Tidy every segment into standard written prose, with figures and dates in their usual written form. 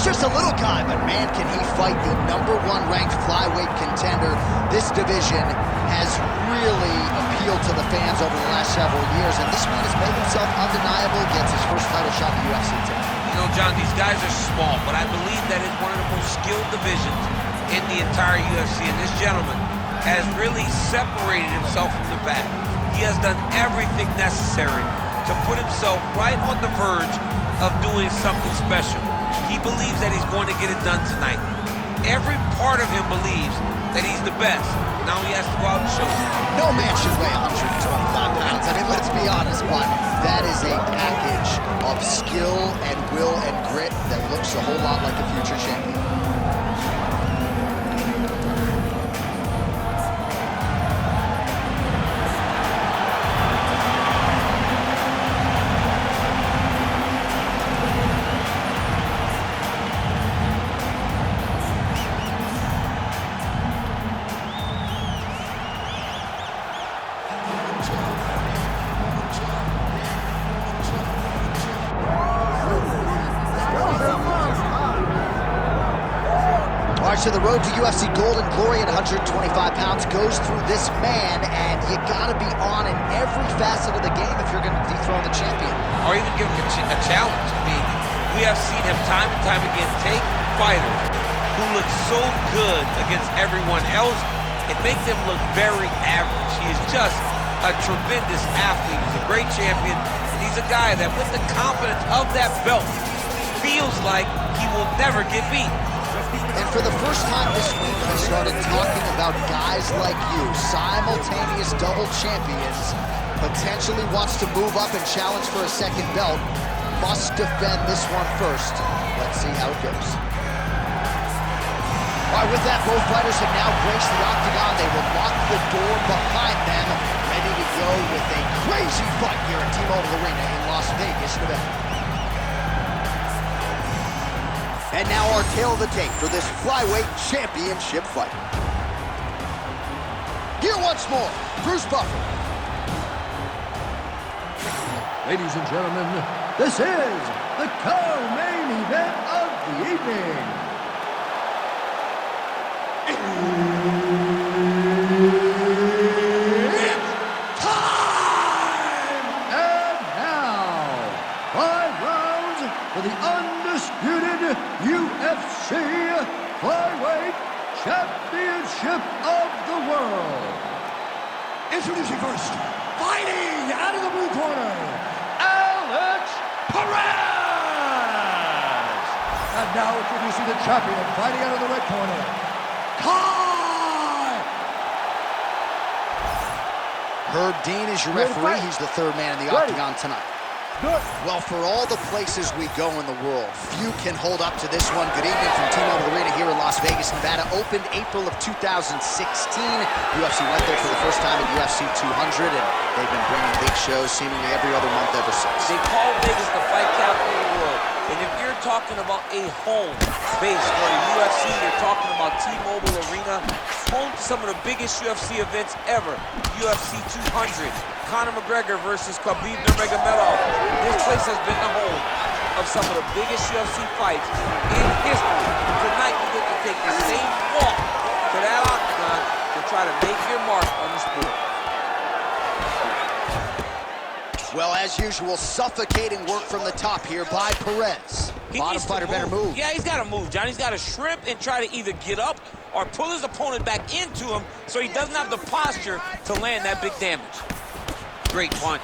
just a little guy, but man, can he fight the #1 ranked flyweight contender. This division has really appealed to the fans over the last several years, and this man has made himself undeniable, gets his first title shot in the UFC today. You know, John, these guys are small, but I believe that it's one of the most skilled divisions in the entire UFC, and this gentleman has really separated himself from the pack. He has done everything necessary to put himself right on the verge of doing something special. He believes that he's going to get it done tonight. Every part of him believes that he's the best. Now he has to go out and show it. No man should weigh 125 pounds. I mean, let's be honest, but that is a package of skill and will and grit that looks a whole lot like a future champion. So the road to UFC Gold and Glory at 125 pounds goes through this man, and you gotta be on in every facet of the game if you're gonna dethrone the champion. Or even give him a challenge. I mean, we have seen him time and time again take fighters who look so good against everyone else and make them look very average. He is just a tremendous athlete. He's a great champion, and he's a guy that with the confidence of that belt feels like he will never get beat. And for the first time this week, he started talking about guys like you, simultaneous double champions, potentially wants to move up and challenge for a second belt, must defend this one first. Let's see how it goes. All right, with that, both fighters have now graced the octagon. They will lock the door behind them, ready to go with a crazy fight here at T-Mobile Arena in Las Vegas, Nevada. And now our tale of the tape for this flyweight championship fight. Here once more, Bruce Buffer. Ladies and gentlemen, this is the co-main event of the evening. It's time! And now, 5 rounds for the undisputed UFC Flyweight Championship of the World. Introducing first, fighting out of the blue corner, Alex Perez. And now introducing the champion, fighting out of the red corner, Kai. Herb Dean is your referee. He's the third man in the octagon tonight. Well, for all the places we go in the world, few can hold up to this one. Good evening from T-Mobile Arena here in Las Vegas, Nevada. Opened April of 2016. UFC went there for the first time at UFC 200, and they've been bringing big shows seemingly every other month ever since. They call Vegas the fight capital of the world. And if you're talking about a home base for the UFC, you're talking about T-Mobile Arena, home to some of the biggest UFC events ever. UFC 200. Conor McGregor versus Khabib Nurmagomedov. This place has been the home of some of the biggest UFC fights in history. Tonight you get to take the same walk to that octagon to try to make your mark on the sport. Well, as usual, suffocating work from the top here by Perez. Bottom fighter better move. Yeah, he's got to move, John. He's got to shrimp and try to either get up or pull his opponent back into him so he doesn't have the posture to land that big damage. Great punch.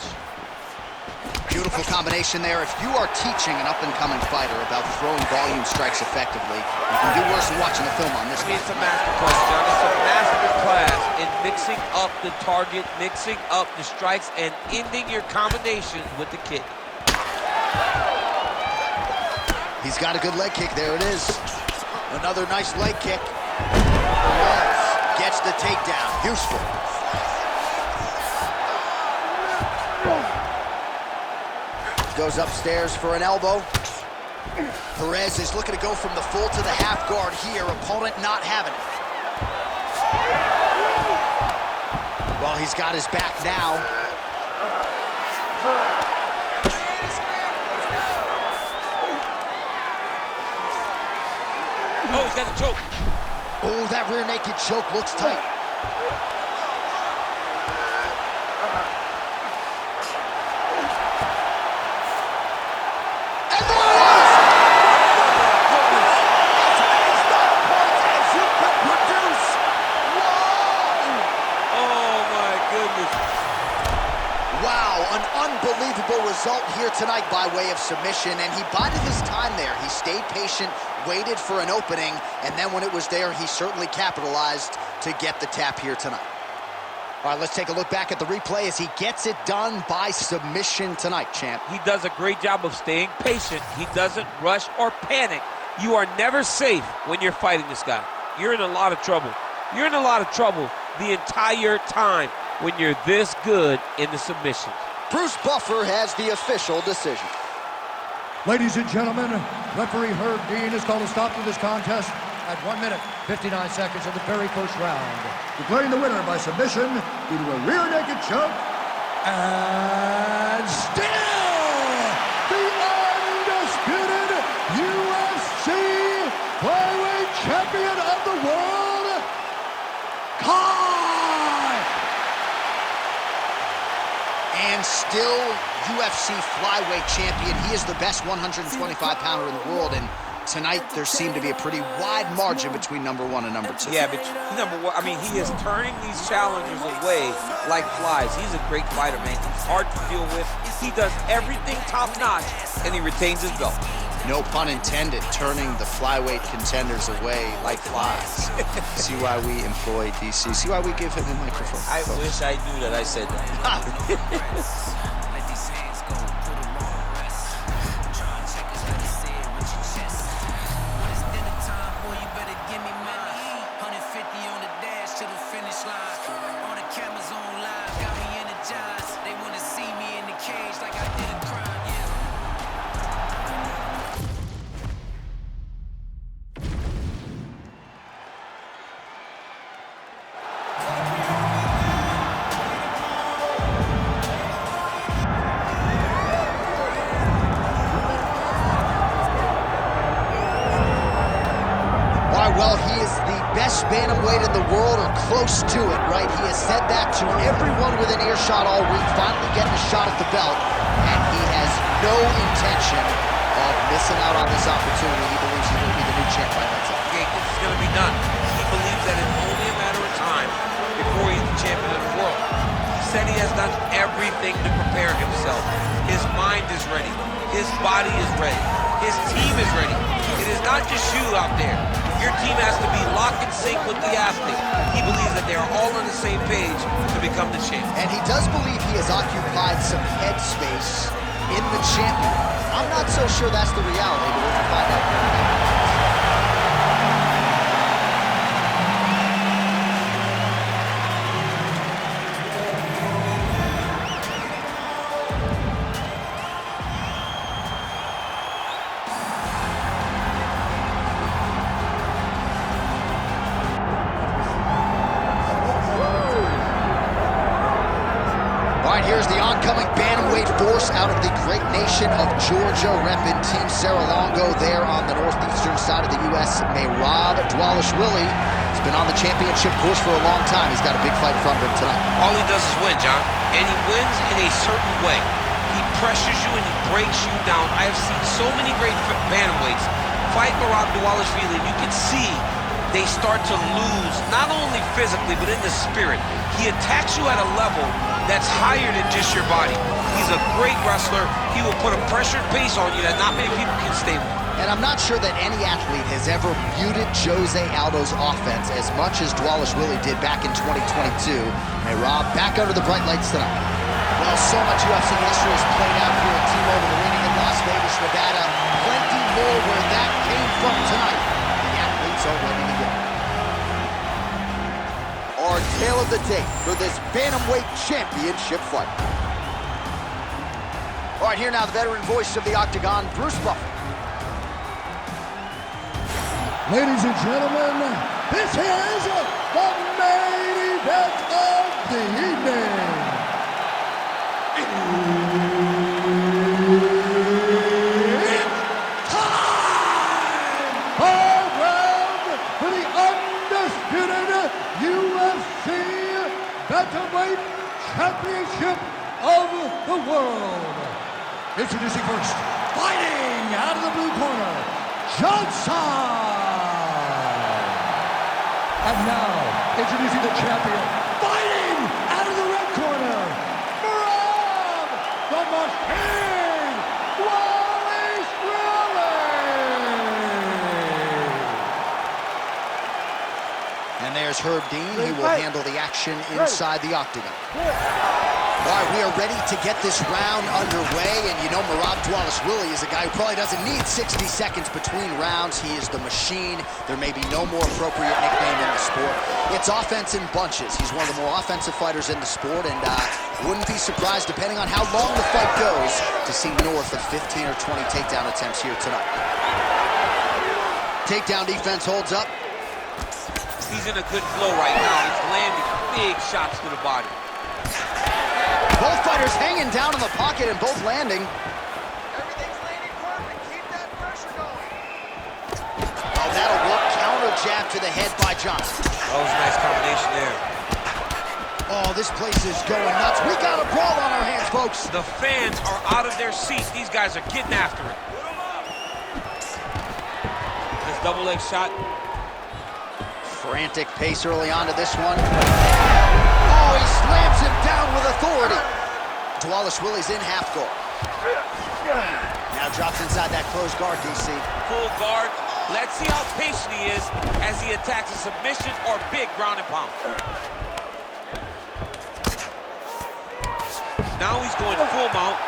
Beautiful combination there. If you are teaching an up-and-coming fighter about throwing volume strikes effectively, you can do worse than watching the film on this guy. It's a masterclass, John. It's a masterclass in mixing up the target, mixing up the strikes, and ending your combination with the kick. He's got a good leg kick. There it is. Another nice leg kick. Perez gets the takedown. Useful. Goes upstairs for an elbow. Perez is looking to go from the full to the half guard here. Opponent not having it. Well, he's got his back now. Oh, he's got a choke. Oh, that rear naked choke looks tight. And there it is! As many stop points as you could produce. Whoa! Oh, my goodness. Wow, an unbelievable result here tonight by way of submission, and he bided his time there. He stayed patient, waited for an opening, and then when it was there, he certainly capitalized to get the tap here tonight. All right, let's take a look back at the replay as he gets it done by submission tonight, champ. He does a great job of staying patient. He doesn't rush or panic. You are never safe when you're fighting this guy. You're in a lot of trouble. You're in a lot of trouble the entire time when you're this good in the submissions. Bruce Buffer has the official decision. Ladies and gentlemen, referee Herb Dean has called a stop to this contest at 1 minute, 59 seconds of the very first round, declaring the winner by submission due to a rear naked choke, and still the undisputed UFC flyweight champion of the world, And still UFC flyweight champion. He is the best 125-pounder in the world, and tonight there seemed to be a pretty wide margin between number one and number two. Yeah, but number one, I mean, he is turning these challengers away like flies. He's a great fighter, man. He's hard to deal with. He does everything top-notch, and he retains his belt. No pun intended, turning the flyweight contenders away like flies. See why we employ DC? See why we give him a microphone? I wish I knew that I said that. Well, he is the best bantamweight in the world, or close to it, right? He has said that to everyone within earshot all week, finally getting a shot at the belt, and he has no intention of missing out on this opportunity. He believes he will be the new champ by that time. This is going to be done. He believes that it's only a matter of time before he's the champion of the world. He said he has done everything to prepare himself. His mind is ready. His body is ready. His team is ready. It is not just you out there. Your team has to be locked in sync with the athlete. He believes that they are all on the same page to become the champ. And he does believe he has occupied some head space in the champion. I'm not so sure that's the reality, but we'll find out. Here's the oncoming bantamweight force out of the great nation of Georgia, repping Team Serra-Longo there on the northeastern side of the U.S. Merab Dvalishvili. He's been on the championship course for a long time. He's got a big fight in front of him tonight. All he does is win, John, and he wins in a certain way. He pressures you and he breaks you down. I have seen so many great bantamweights fight Merab Dvalishvili, and you can see they start to lose, not only physically, but in the spirit. He attacks you at a level that's higher than just your body. He's a great wrestler. He will put a pressured pace on you that not many people can stay with. And I'm not sure that any athlete has ever muted Jose Aldo's offense as much as Dvalishvili did back in 2022. Merab back under the bright lights tonight. Well, so much UFC history has played out here at T-Mobile Arena in Las Vegas, Nevada. Plenty more where that came from tonight. The athletes are ready to go. Our tale of the tape for this bantamweight championship fight. All right, here now the veteran voice of the Octagon, Bruce Buffer. Ladies and gentlemen, this is the main event of the evening. It's time for round Heavyweight Championship of the World. Introducing first, fighting out of the blue corner, Johnson. And now, introducing the champion, fighting out of the red corner, Marab, the Machine, Dvalishvili. And there's Herb Dean. He will handle the action inside the octagon. All right, we are ready to get this round underway, and you know Marab Dvalishvili is a guy who probably doesn't need 60 seconds between rounds. He is the machine. There may be no more appropriate nickname in the sport. It's offense in bunches. He's one of the more offensive fighters in the sport, and wouldn't be surprised, depending on how long the fight goes, to see north of 15 or 20 takedown attempts here tonight. Takedown defense holds up. He's in a good flow right now. He's landing big shots to the body. Both fighters hanging down in the pocket and both landing. Everything's landing perfect. Keep that pressure going. Oh, that'll work. Counter jab to the head by Johnson. That was a nice combination there. Oh, this place is going nuts. We got a brawl on our hands, folks. The fans are out of their seats. These guys are getting after it. This double leg shot. Frantic pace early on to this one. Oh, he slams him down with authority. Dvalishvili's in half guard. Now drops inside that closed guard, DC. Full guard. Let's see how patient he is as he attacks a submission or big ground and pound. Now he's going full mount.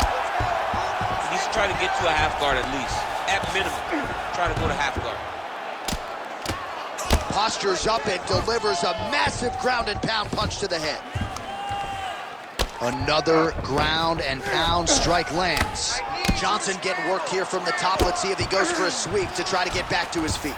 He needs to try to get to a half guard at least. At minimum, try to go to half guard. Postures up and delivers a massive ground and pound punch to the head. Another ground and pound strike lands. Johnson getting worked here from the top. Let's see if he goes for a sweep to try to get back to his feet.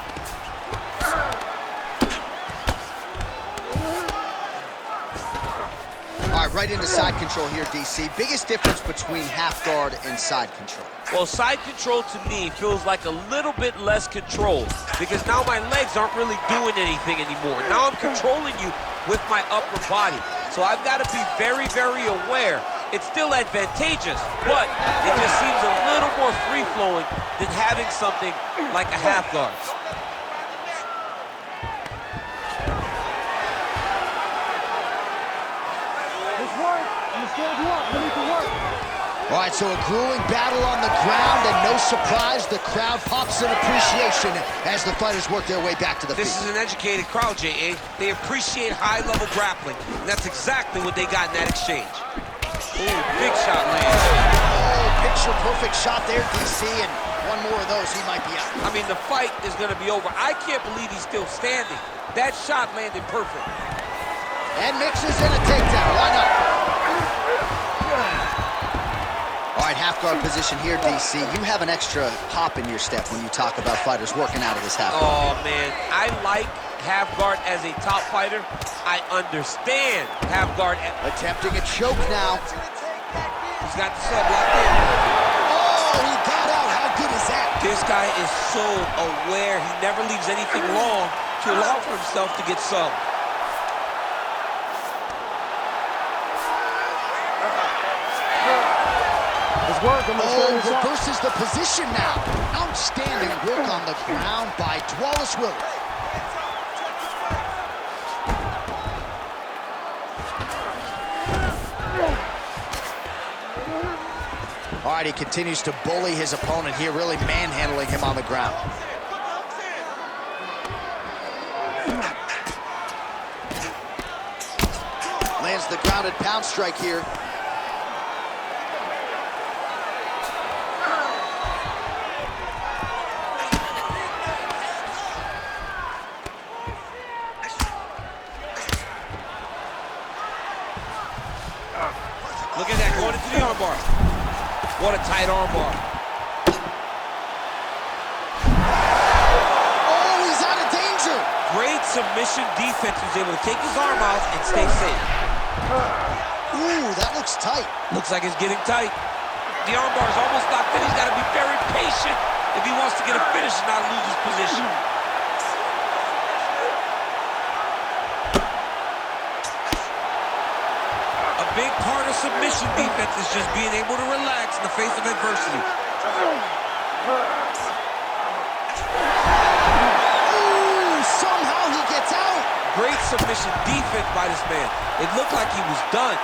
All right, right into side control here, DC. Biggest difference between half guard and side control? Well, side control to me feels like a little bit less control because now my legs aren't really doing anything anymore. Now I'm controlling you with my upper body. So I've got to be very, very aware. It's still advantageous, but it just seems a little more free-flowing than having something like a half guard. All right, so a grueling battle on the ground, and no surprise, the crowd pops in appreciation as the fighters work their way back to the feet. This is an educated crowd, J.A. They appreciate high-level grappling, and that's exactly what they got in that exchange. Ooh, big shot lands. Oh, picture-perfect shot there, DC, and one more of those, he might be out. I mean, the fight is going to be over. I can't believe he's still standing. That shot landed perfect. And mixes in a takedown. Why not? All right, half guard position here, DC. You have an extra hop in your step when you talk about fighters working out of this half guard. Oh, man. I like half guard as a top fighter. I understand half guard. Attempting a choke now. He's got the sub locked in. Oh, he got out. How good is that? This guy is so aware. He never leaves anything long to allow for himself to get subbed. Oh, reverses the position now. Outstanding work on the ground by Dvalishvili. All right, he continues to bully his opponent here, really manhandling him on the ground. Lands the grounded pound strike here. Look at that, going into the armbar. What a tight armbar. Oh, he's out of danger. Great submission defense. He was able to take his arm out and stay safe. Ooh, that looks tight. Looks like it's getting tight. The armbar is almost locked in. He's got to be very patient if he wants to get a finish and not lose his position. submission defense is just being able to relax in the face of adversity. Ooh, somehow he gets out. Great submission defense by this man. It looked like he was done.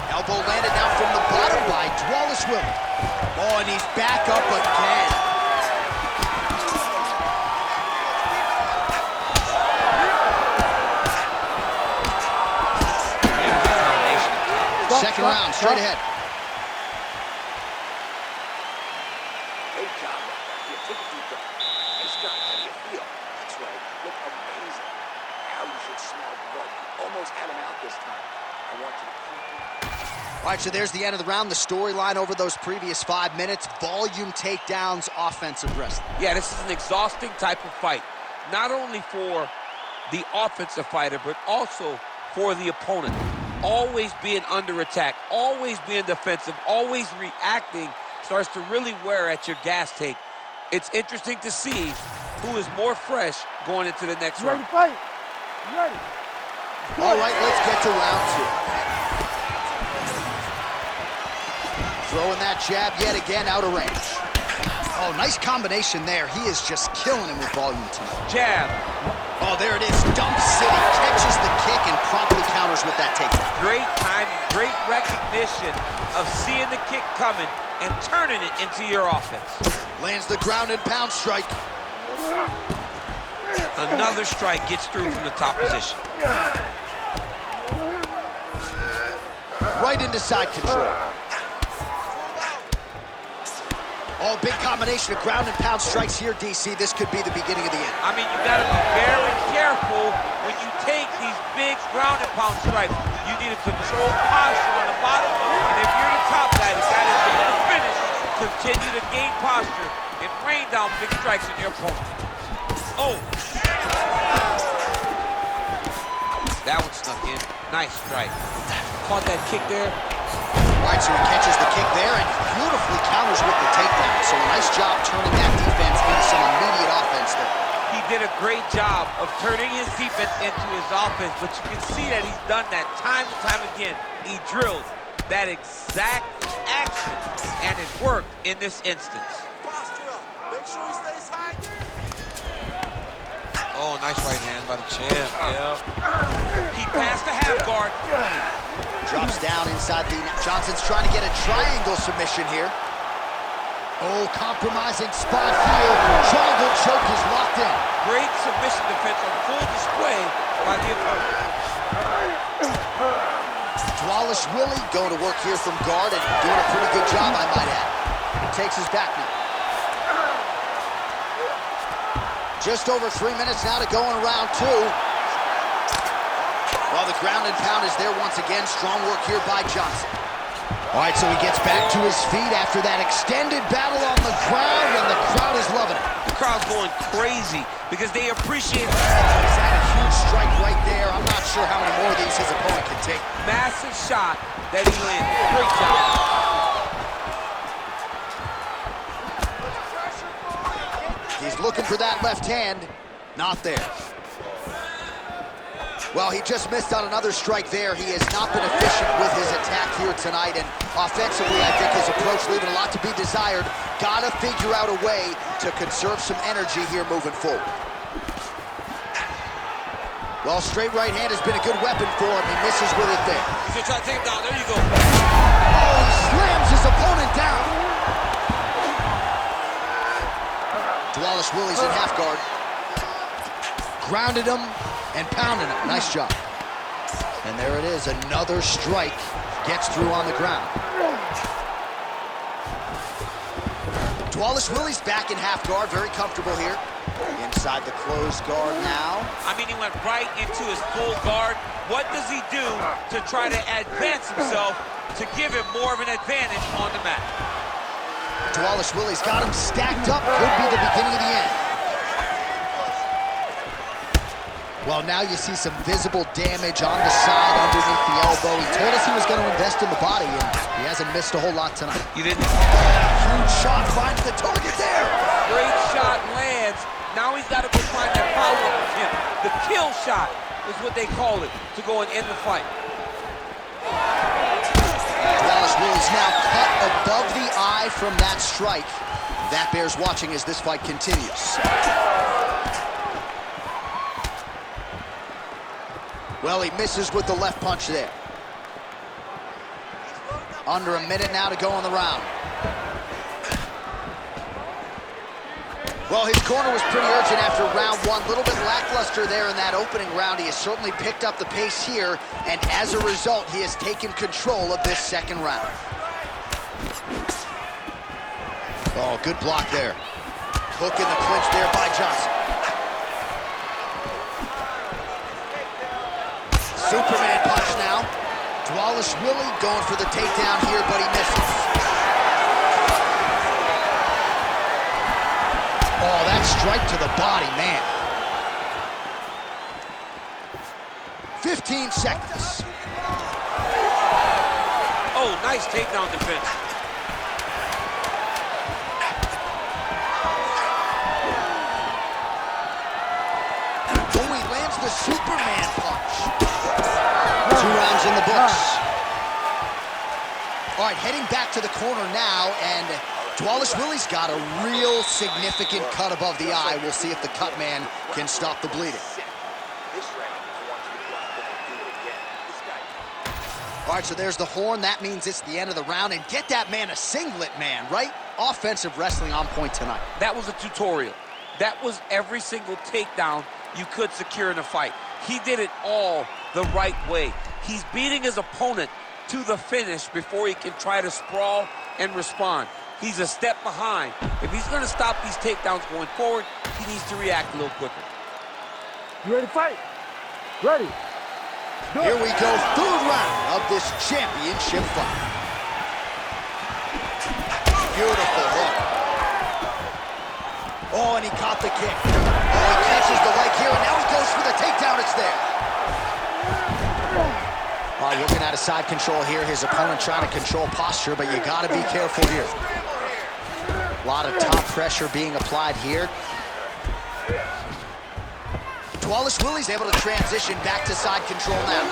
Elbow landed now from the bottom by Dvalishvili. Oh, and he's back up again. Second round, straight ahead. Great job. You take a deep breath. Nice job. How do you feel? That's right. Look amazing. Now you should smell blood. You almost had him out this time. I want you to keep him. All right, so there's the end of the round. The storyline over those previous 5 minutes. Volume takedowns, offensive wrestling. Yeah, this is an exhausting type of fight. Not only for the offensive fighter, but also for the opponent. Always being under attack, always being defensive, always reacting starts to really wear at your gas tank. It's interesting to see who is more fresh going into the next round. Ready to fight? You ready? All right, let's get to round 2. Throwing that jab yet again out of range. Oh, nice combination there. He is just killing him with volume tonight. Jab. Oh, there it is. Dump City catches the kick and promptly counters with that takedown. Great timing, great recognition of seeing the kick coming and turning it into your offense. Lands the ground and pound strike. Another strike gets through from the top position. Right into side control. Oh, big combination of ground and pound strikes here, DC. This could be the beginning of the end. I mean, you got to be very careful when you take these big ground and pound strikes. You need a controlled posture on the bottom, and if you're the top guy, the guy that's going to finish, continue to gain posture and rain down big strikes on your opponent. Oh! That one snuck in. Nice strike. Caught that kick there. All right, so he catches the kick there and beautifully counters with the takedown. So a nice job turning that defense into some immediate offense there. He did a great job of turning his defense into his offense, but you can see that he's done that time and time again. He drilled that exact action, and it worked in this instance. Posture up. Make sure he stays high. Oh, nice right hand by the champ. Yep. He passed the half guard. Drops down inside the... Johnson's trying to get a triangle submission here. Oh, compromising spot here. Triangle choke is locked in. Great submission defense on full display by the opponent. Dvalishvili going to work here from guard and doing a pretty good job, I might add. Takes his back now. Just over 3 minutes now to go in round 2. Well, the ground and pound is there once again. Strong work here by Johnson. All right, so he gets back to his feet after that extended battle on the ground, and the crowd is loving it. The crowd's going crazy because they appreciate it. He's had a huge strike right there. I'm not sure how many more of these his opponent can take. Massive shot that he landed. Great job. He's looking for that left hand. Not there. Well, he just missed on another strike there. He has not been efficient with his attack here tonight, and offensively, I think his approach leaving a lot to be desired. Gotta figure out a way to conserve some energy here moving forward. Well, straight right hand has been a good weapon for him. He misses with it there. He's gonna try to take him down. There you go. Oh, he slams his opponent down. Dvalishvili's in half guard. Grounded him and pounding him. Nice job. And there it is, another strike. Gets through on the ground. Dvalishvili's back in half guard, very comfortable here. Inside the closed guard now. I mean, he went right into his full guard. What does he do to try to advance himself to give him more of an advantage on the mat? Dvalishvili's got him stacked up. Could be the beginning of the end. Well, now you see some visible damage on the side underneath the elbow. He told us he was going to invest in the body, and he hasn't missed a whole lot tonight. You didn't. Huge shot finds the target there. Great shot lands. Now he's got to go find that follow-up. The kill shot is what they call it to go and end the fight. Dvalishvili's now cut above the eye from that strike. That bears watching as this fight continues. Well, he misses with the left punch there. Under a minute now to go in the round. Well, his corner was pretty urgent after round one. A little bit lackluster there in that opening round. He has certainly picked up the pace here, and as a result, he has taken control of this second round. Oh, good block there. Hook in the clinch there by Johnson. Superman punch now. Dvalishvili going for the takedown here, but he misses. Oh, that strike to the body, man. 15 seconds. Oh, nice takedown defense. Oh, he lands the Superman punch. 2 rounds in the books. All right, heading back to the corner now, and Dvalishvili's got a real significant cut above the eye. We'll see if the cut man can stop the bleeding. All right, so there's the horn. That means it's the end of the round. And get that man a singlet, man, right? Offensive wrestling on point tonight. That was a tutorial. That was every single takedown you could secure in a fight. He did it all the right way. He's beating his opponent to the finish before he can try to sprawl and respond. He's a step behind. If he's going to stop these takedowns going forward, he needs to react a little quicker. You ready to fight? Ready. Here we go, third round of this championship fight. Beautiful hook. Oh, and he caught the kick. Oh, he catches the leg here, and now he goes for the takedown. It's there. All right, looking at a side control here. His opponent trying to control posture, but you got to be careful here. A lot of top pressure being applied here. Dvalishvili's able to transition back to side control now.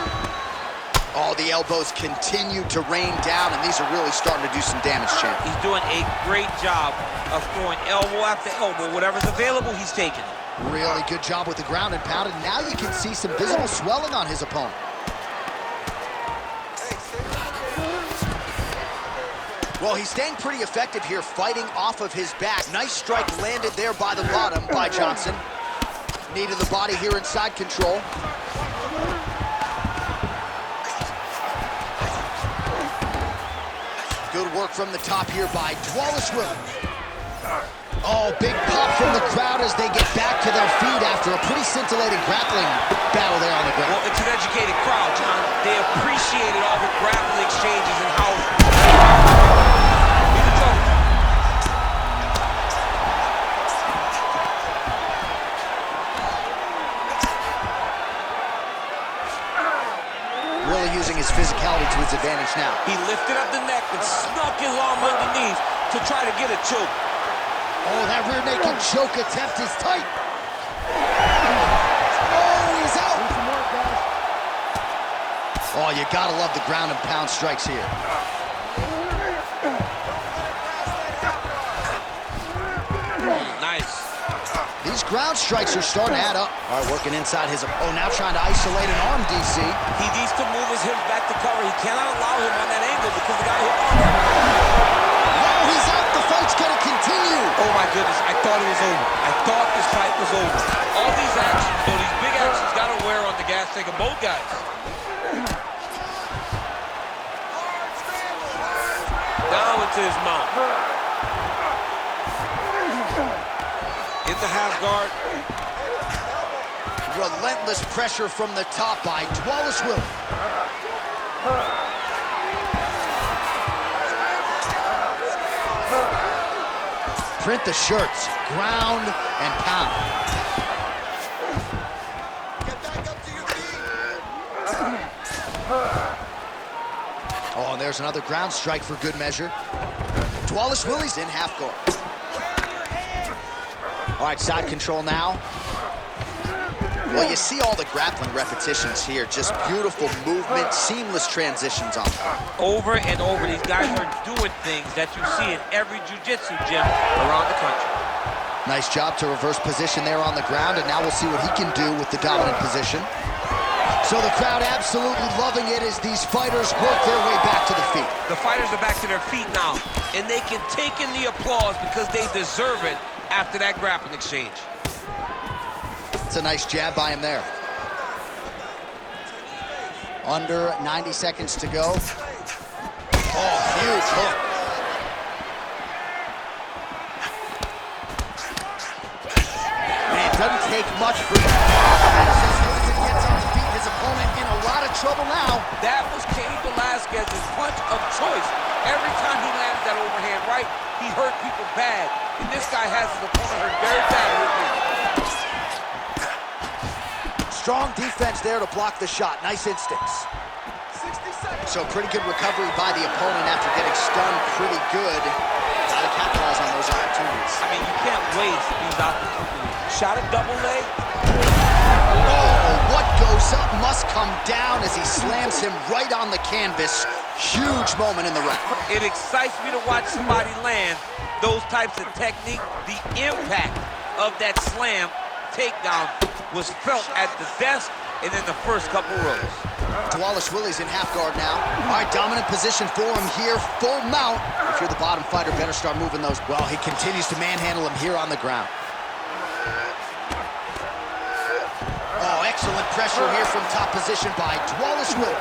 Oh, the elbows continue to rain down, and these are really starting to do some damage, champ. He's doing a great job of throwing elbow after elbow. Whatever's available, he's taking it. Really good job with the ground and pound, and now you can see some visible swelling on his opponent. Well, he's staying pretty effective here, fighting off of his back. Nice strike landed there by the bottom by Johnson. Knee to the body here in side control. Good work from the top here by Dvalishvili. Oh, big pop from the crowd as they get back to their feet after a pretty scintillating grappling battle there on the ground. Well, it's an educated crowd, John. They appreciated all the grappling exchanges and how... Really using his physicality to his advantage now. He lifted up the neck and snuck his arm underneath to try to get a choke. Oh, that rear naked choke attempt is tight. Oh, he's out. Oh, you gotta love the ground and pound strikes here. Nice. These ground strikes are starting to add up. All right, working inside his... Oh, now trying to isolate an arm, DC. He needs to move his hips back to cover. He cannot allow him on that angle because the guy hit arm. Oh, he's out. The fight's going to continue. Oh, my goodness. I thought it was over. I thought this fight was over. All these actions, though, these big actions got to wear on the gas tank of both guys. Down into his mount. In the half guard. Relentless pressure from the top by Dvalishvili. Print the shirts, ground and pound. Get back up to your feet. Oh, and there's another ground strike for good measure. Dvalishvili's in half guard. All right, side control now. Well, you see all the grappling repetitions here. Just beautiful movement, seamless transitions on them. Over and over, these guys are doing things that you see in every jiu-jitsu gym around the country. Nice job to reverse position there on the ground, and now we'll see what he can do with the dominant position. So the crowd absolutely loving it as these fighters work their way back to the feet. The fighters are back to their feet now, and they can take in the applause because they deserve it after that grappling exchange. It's a nice jab by him there. Under 90 seconds to go. Oh, huge hook. Man, it doesn't take much for him. Gets on his feet. His opponent in a lot of trouble now. That was Cain Velasquez's punch of choice. Every time he landed that overhand right, he hurt people bad. And this guy has his opponent hurt very bad. Strong defense there to block the shot. Nice instincts. 60 seconds. So pretty good recovery by the opponent after getting stunned pretty good. Got to capitalize on those opportunities. I mean, you can't waste these opportunities. Shot a double leg. Oh, what goes up must come down as he slams him right on the canvas. Huge moment in the round. It excites me to watch somebody land those types of technique. The impact of that slam takedown was felt at the desk and in the first couple rows. Dvalishvili's in half guard now. All right, dominant position for him here, full mount. If you're the bottom fighter, better start moving those. Well, he continues to manhandle him here on the ground. Oh, excellent pressure here from top position by Dvalishvili.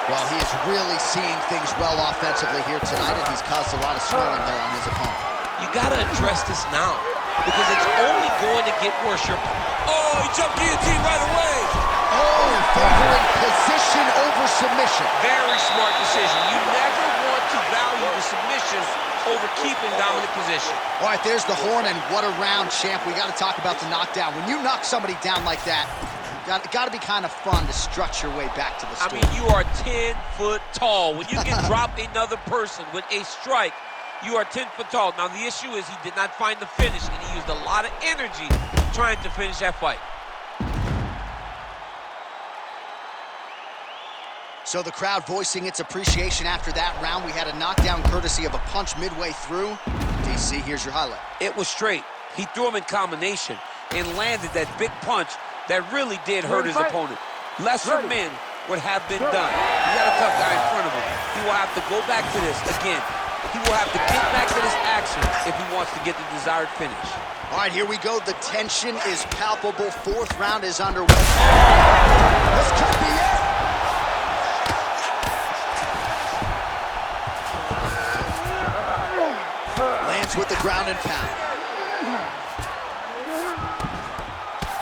Well, he is really seeing things well offensively here tonight, and he's caused a lot of swelling there on his opponent. You gotta address this now, because it's only going to get worse. Oh, he jumped guillotine right away. Oh, favoring position over submission. Very smart decision. You never want to value the submission over keeping dominant position. All right, there's the horn, and what a round, champ. We got to talk about the knockdown. When you knock somebody down like that, got to be kind of fun to strut your way back to the stool. I mean, you are 10 foot tall. When you can drop another person with a strike, you are 10 foot tall. Now, the issue is he did not find the finish, and he used a lot of energy trying to finish that fight. So the crowd voicing its appreciation after that round. We had a knockdown courtesy of a punch midway through. DC, here's your highlight. It was straight. He threw him in combination and landed that big punch that really did hurt his opponent. Lesser men would have been done. He got a tough guy in front of him. He will have to go back to this again. He will have to get back to this action if he wants to get the desired finish. All right, here we go. The tension is palpable. Fourth round is underway. This could be it. Lands with the ground and pound.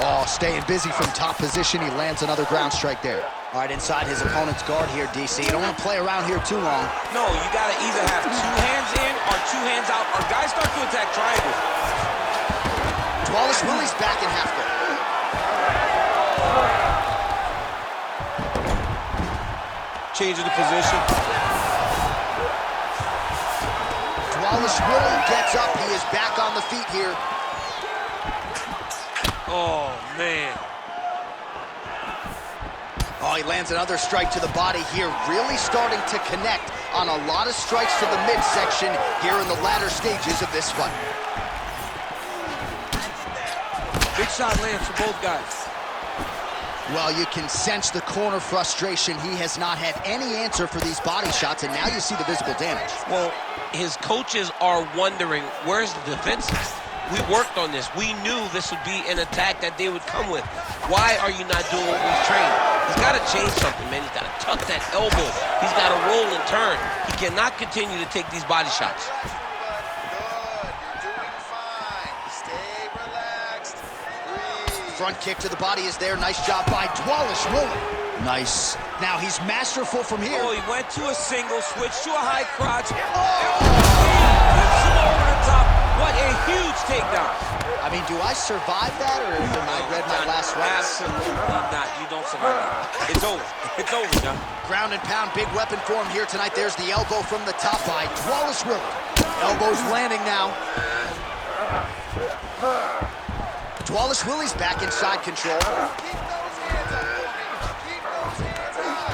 Oh, staying busy from top position. He lands another ground strike there. All right, inside his opponent's guard here, DC. You don't want to play around here too long. No, you got to either have two hands in or two hands out, or guys start to attack triangles. Dvalishvili's back in half guard. Changing the position. Dvalishvili gets up. He is back on the feet here. Oh, man. Oh, he lands another strike to the body here, really starting to connect on a lot of strikes to the midsection here in the latter stages of this fight. Big shot lands for both guys. Well, you can sense the corner frustration. He has not had any answer for these body shots, and now you see the visible damage. Well, his coaches are wondering, where's the defenses? We worked on this. We knew this would be an attack that they would come with. Why are you not doing what we've trained? He's got to change something, man. He's got to tuck that elbow. He's got to roll and turn. He cannot continue to take these body shots. Good. You're doing fine. Stay relaxed. Breathe. Front kick to the body is there. Nice job by Dvalishvili. Nice. Now he's masterful from here. Oh, he went to a single, switched to a high crotch. Oh! Flips him over the top. What a huge takedown. I mean, do I survive that, or am I read my last rights? Absolutely not. You don't survive that. It's over. It's over, John. Ground and pound, big weapon for him here tonight. There's the elbow from the top by Dvalishvili. Elbows landing now. Dvalishvili Dvalishvili's back in side control. Keep those hands up, Willie. Keep those hands high.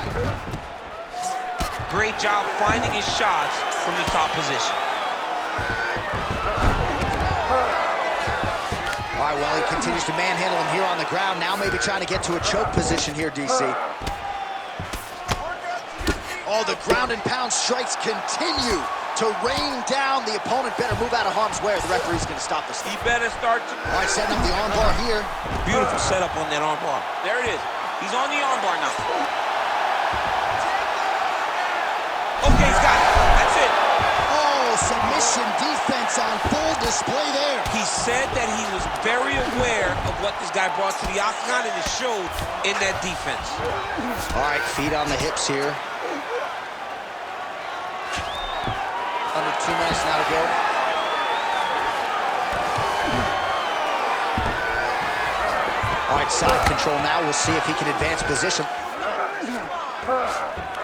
Great job finding his shots from the top position. All right, well, he continues to manhandle him here on the ground. Now maybe trying to get to a choke position here, DC. Oh, the ground and pound strikes continue to rain down. The opponent better move out of harm's way or the referee's going to stop this. He better start to... All right, setting up the arm bar here. Beautiful setup on that arm bar. There it is. He's on the arm bar now. Okay, he's got it. That's it. Oh, submission defense on full display there. He said that he was very aware of what this guy brought to the octagon, and it showed in that defense. All right, feet on the hips here. Under 2 minutes now to go. All right, side control now. We'll see if he can advance position.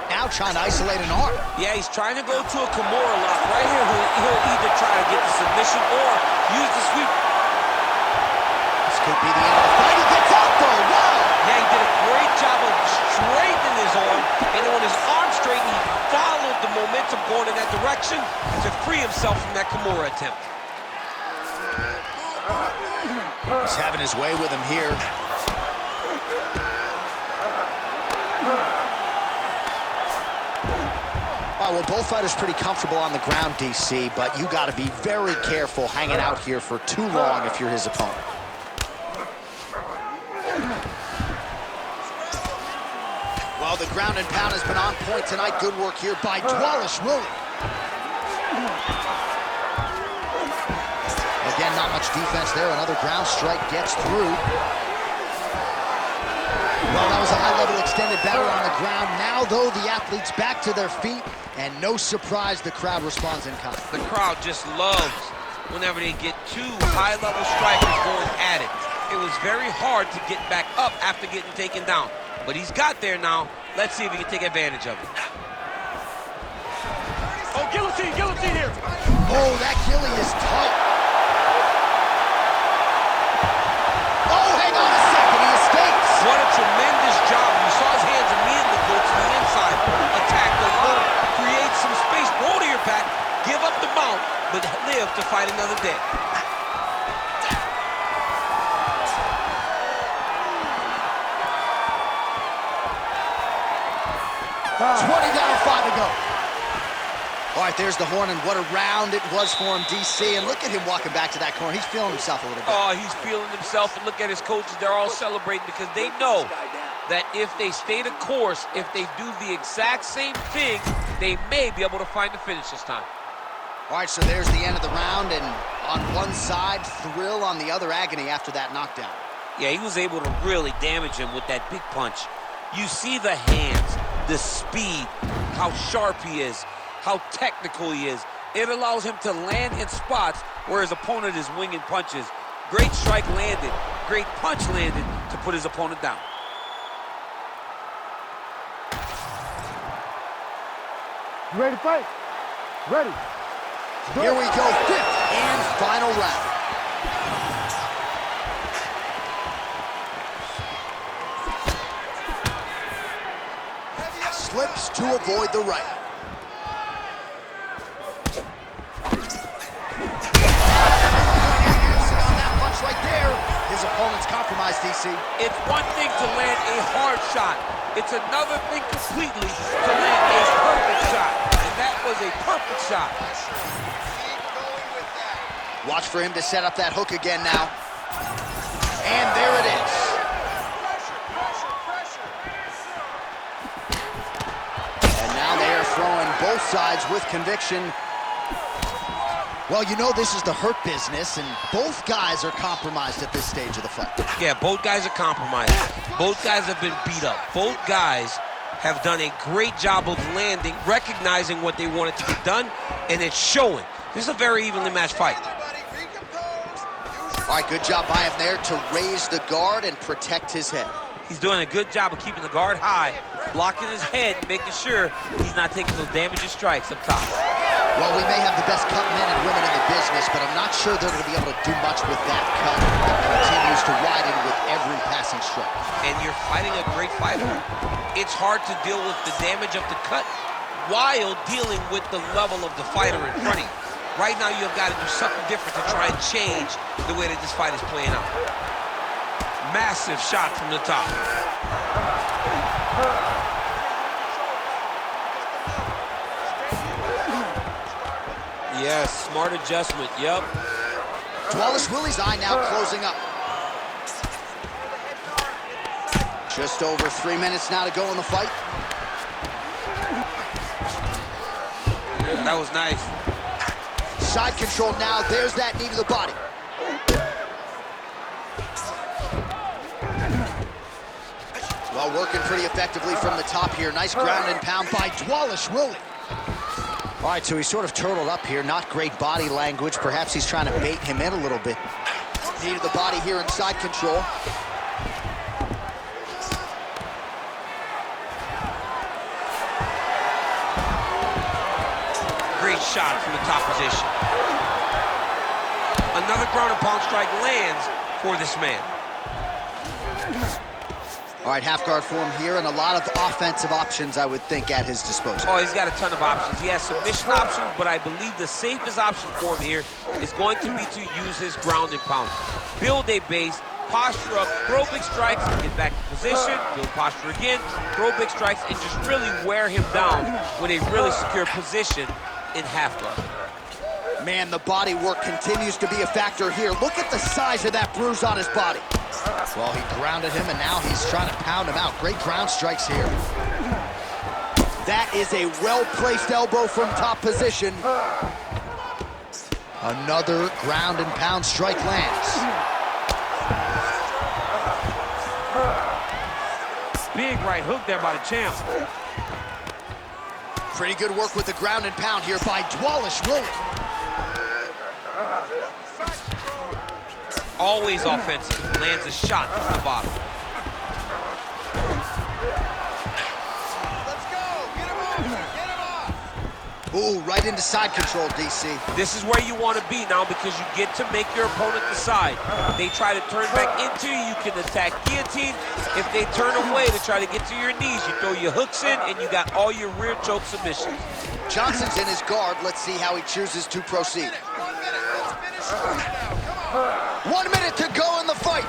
Now trying to isolate an arm. Yeah, he's trying to go to a Kimura lock. Right here, he'll either try to get the submission or use the sweep. This could be the end of the fight. He gets out, though. Wow! Yeah, he did a great job of straightening his arm, and when his arm straightened, he followed the momentum going in that direction to free himself from that Kimura attempt. He's having his way with him here. All right, well, both fighters pretty comfortable on the ground, DC, but you got to be very careful hanging out here for too long if you're his opponent. Well, the ground and pound has been on point tonight. Good work here by Dvalishvili. Again, not much defense there. Another ground strike gets through. Well, that was a high-level extended battle on the ground. Now, though, the athletes back to their feet, and no surprise, the crowd responds in kind. The crowd just loves whenever they get two high-level strikers going at it. It was very hard to get back up after getting taken down. But he's got there now. Let's see if he can take advantage of it. Oh, guillotine here. Oh, that Gilly is tight. Oh, hang on a second, he escapes. What a tremendous job. You saw his hands immediately go to the inside. Attack the low, create some space, roll to your back, give up the mount, but live to fight another day. 20 down, 5 to go. All right, there's the horn, and what a round it was for him, DC. And look at him walking back to that corner. He's feeling himself a little bit. Oh, he's feeling himself, and look at his coaches. They're all celebrating because they know that if they stay the course, if they do the exact same thing, they may be able to find the finish this time. All right, so there's the end of the round, and on one side, thrill, on the other, agony after that knockdown. Yeah, he was able to really damage him with that big punch. You see the hands, the speed, how sharp he is, how technical he is. It allows him to land in spots where his opponent is winging punches. Great strike landed, great punch landed to put his opponent down. You ready to fight? Ready. Here we go, fifth and final round. Slips to avoid the right. On that punch right there, his opponent's compromised, DC. It's one thing to land a hard shot. It's another thing completely to land a perfect shot. And that was a perfect shot. Watch for him to set up that hook again now. And there it is. And now they are throwing both sides with conviction. Well, you know this is the hurt business, and both guys are compromised at this stage of the fight. Yeah, both guys are compromised. Both guys have been beat up. Both guys have done a great job of landing, recognizing what they wanted to get done, and it's showing. This is a very evenly matched fight. All right, good job by him there to raise the guard and protect his head. He's doing a good job of keeping the guard high, blocking his head, making sure he's not taking those damaging strikes up top. Well, we may have the best cut men and women in the business, but I'm not sure they're going to be able to do much with that cut that continues to widen with every passing stroke. And you're fighting a great fighter. It's hard to deal with the damage of the cut while dealing with the level of the fighter in front of you. Right now, you've got to do something different to try and change the way that this fight is playing out. Massive shot from the top. Yes, smart adjustment, yep. Dvalishvili's eye now closing up. Just over 3 minutes now to go in the fight. That was nice. Side control now, there's that knee to the body. Well, working pretty effectively from the top here. Nice ground and pound by Dvalishvili. All right, so he's sort of turtled up here. Not great body language. Perhaps he's trying to bait him in a little bit. Knee to the body here in side control. Great shot from the top position. Another ground and pound strike lands for this man. All right, half guard form here, and a lot of offensive options, I would think, at his disposal. Oh, he's got a ton of options. He has submission options, but I believe the safest option for him here is going to be to use his ground and pound. Build a base, posture up, throw big strikes, get back in position, build posture again, throw big strikes, and just really wear him down with a really secure position in half guard. Man, the body work continues to be a factor here. Look at the size of that bruise on his body. Well, he grounded him, and now he's trying to pound him out. Great ground strikes here. That is a well-placed elbow from top position. Another ground and pound strike lands. Big right hook there by the champ. Pretty good work with the ground and pound here by Dvalishvili. Always offensive. Lands a shot from the bottom. Let's go. Get him off. Get him off. Ooh, right into side control, DC. This is where you want to be now because you get to make your opponent decide. They try to turn back into you, you can attack guillotine. If they turn away to try to get to your knees, you throw your hooks in and you got all your rear choke submissions. Johnson's in his guard. Let's see how he chooses to proceed. 1 minute. Let's finish it right now. Come on. 1 minute to go in the fight.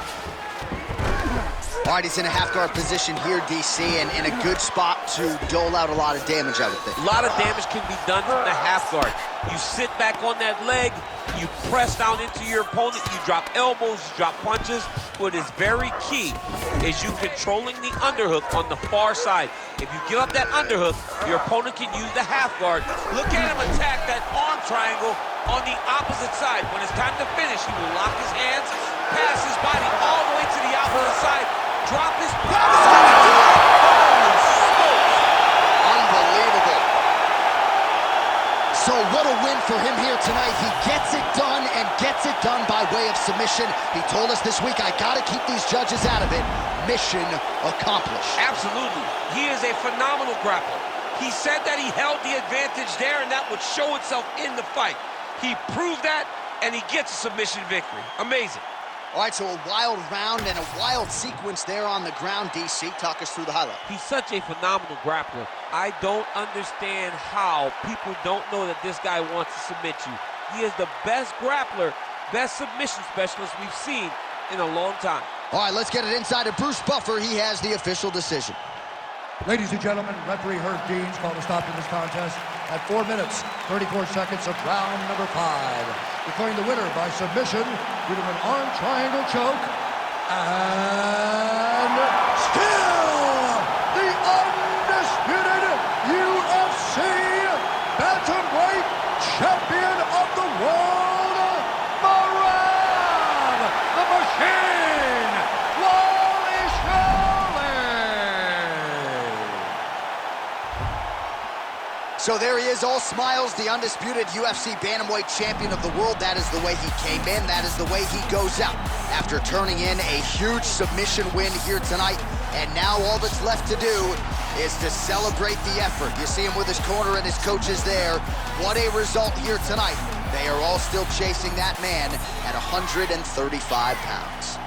All right, he's in a half-guard position here, DC, and in a good spot to dole out a lot of damage, I would think. A lot of damage can be done from the half guard. You sit back on that leg, you press down into your opponent, you drop elbows, you drop punches. What is very key is you controlling the underhook on the far side. If you give up that underhook, your opponent can use the half guard. Look at him attack that arm triangle on the opposite side. When it's time to finish, he will lock his hands, pass his body all the way to the opposite side, drop his Unbelievable. So what a win for him here tonight. He gets it done and gets it done by way of submission. He told us this week, I gotta keep these judges out of it. Mission accomplished. Absolutely. He is a phenomenal grappler. He said that he held the advantage there and that would show itself in the fight. He proved that and he gets a submission victory. Amazing. All right, so a wild round and a wild sequence there on the ground, DC. Talk us through the highlight. He's such a phenomenal grappler. I don't understand how people don't know that this guy wants to submit you. He is the best grappler, best submission specialist we've seen in a long time. All right, let's get it inside of Bruce Buffer. He has the official decision. Ladies and gentlemen, referee Herb Deans called a stop to this contest at 4 minutes, 34 seconds of round number 5. Declaring the winner by submission due to an arm triangle choke. And still the undisputed UFC bantamweight champion of the world, Moran the Machine Dvalishvili. So there he is, all smiles, the undisputed UFC bantamweight champion of the world. That is the way he came in. That is the way he goes out after turning in a huge submission win here tonight. And now all that's left to do is to celebrate the effort. You see him with his corner and his coaches there. What a result here tonight. They are all still chasing that man at 135 pounds.